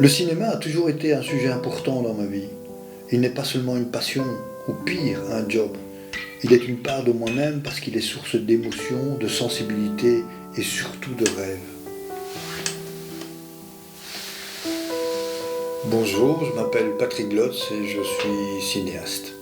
Le cinéma a toujours été un sujet important dans ma vie. Il n'est pas seulement une passion, ou pire, un job. Il est une part de moi-même parce qu'il est source d'émotion, de sensibilité et surtout de rêve. Bonjour, je m'appelle Patrick Glotz et je suis cinéaste.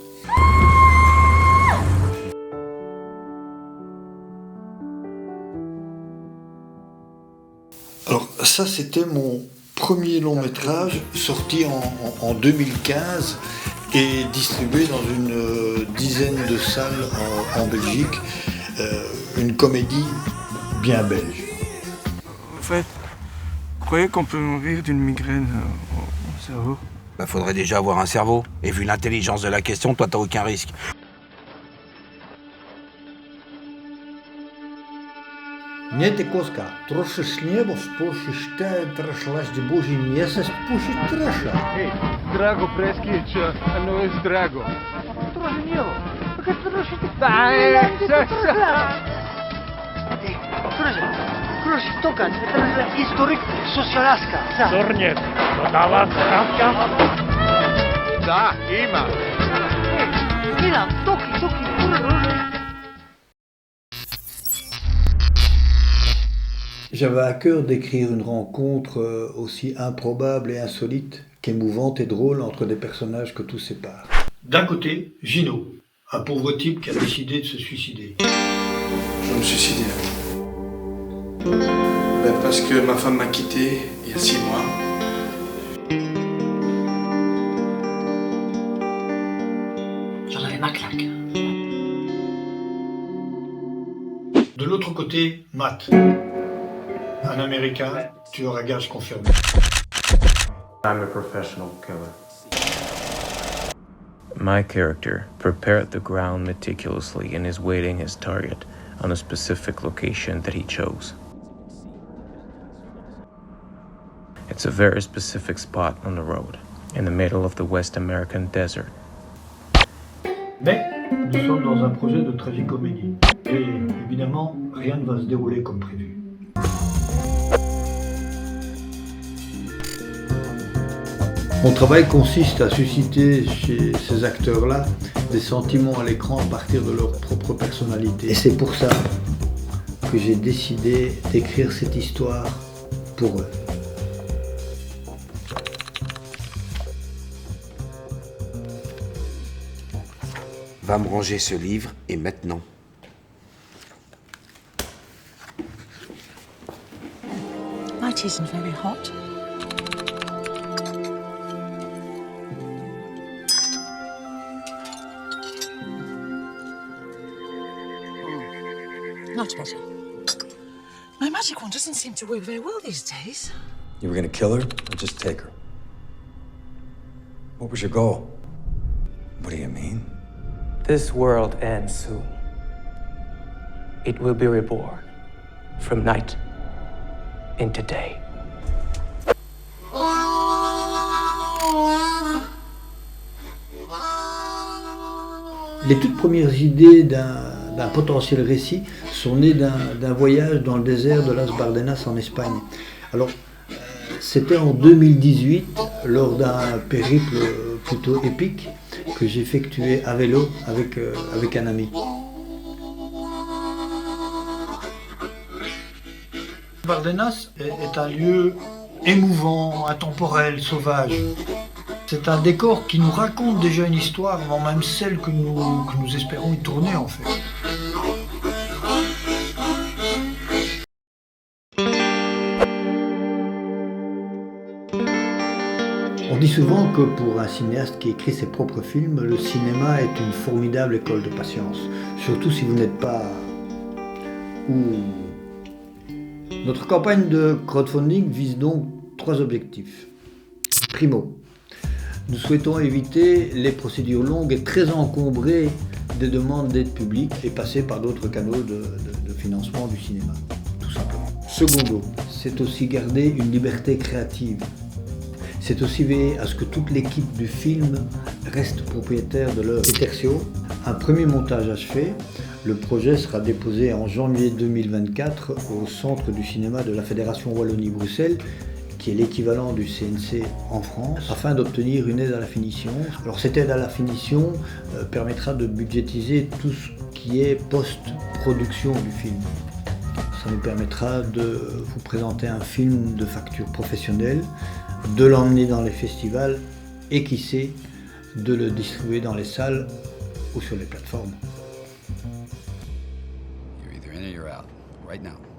Alors ça c'était mon premier long métrage sorti en 2015 et distribué dans une dizaine de salles en Belgique, une comédie bien belge. En fait, vous croyez qu'on peut mourir d'une migraine au cerveau? Faudrait déjà avoir un cerveau. Et vu l'intelligence de la question, toi t'as aucun risque. Нете коска, трошиш небо, спушиш те, трашлаш де божи месец, пушиш траша. Ej, drago preskijeća, a no je drago. Troši njevo, pa kad trošite... Крош токан, это историк социаласка. Zornjek, dodala zdravka? Da, ima. Милан, токи. J'avais à cœur d'écrire une rencontre aussi improbable et insolite qu'émouvante et drôle entre des personnages que tout sépare. D'un côté, Gino, un pauvre type qui a décidé de se suicider. Je me suis suicidé. Parce que ma femme m'a quitté il y a 6 mois. J'en avais ma claque. De l'autre côté, Matt, un Américain, tueur à gages confirmé. I'm a professional killer. My character prepared the ground meticulously and is waiting his target on a specific location that he chose. It's a very specific spot on the road, in the middle of the West American desert. Mais nous sommes dans un projet de tragicomédie. Et évidemment, rien ne va se dérouler comme prévu. Mon travail consiste à susciter chez ces acteurs-là des sentiments à l'écran à partir de leur propre personnalité. Et c'est pour ça que j'ai décidé d'écrire cette histoire pour eux. Va me ranger ce livre, et maintenant. My tea isn't very hot. Not better. My magic wand doesn't seem to work very well these days. You were gonna kill her or just take her? What was your goal? What do you mean? This world ends soon. It will be reborn from night into day. Les toutes premières idées d'un potentiel récit sont nées d'un voyage dans le désert de Las Bardenas en Espagne. Alors, c'était en 2018, lors d'un périple plutôt épique que j'effectuais à vélo avec un ami. Bardenas est un lieu émouvant, intemporel, sauvage. C'est un décor qui nous raconte déjà une histoire avant même celle que nous espérons y tourner en fait. On dit souvent que pour un cinéaste qui écrit ses propres films, le cinéma est une formidable école de patience, surtout si vous n'êtes pas... Notre campagne de crowdfunding vise donc 3 objectifs. Primo, nous souhaitons éviter les procédures longues et très encombrées des demandes d'aide publique et passer par d'autres canaux de financement du cinéma, tout simplement. Secondo, c'est aussi garder une liberté créative. C'est aussi veiller à ce que toute l'équipe du film reste propriétaire de l'œuvre. Et tertio, un premier montage achevé, le projet sera déposé en janvier 2024 au Centre du cinéma de la Fédération Wallonie-Bruxelles, qui est l'équivalent du CNC en France, afin d'obtenir une aide à la finition. Alors cette aide à la finition permettra de budgétiser tout ce qui est post-production du film. Ça nous permettra de vous présenter un film de facture professionnelle, de l'emmener dans les festivals et qui sait, de le distribuer dans les salles ou sur les plateformes. You're either in or you're out, right now.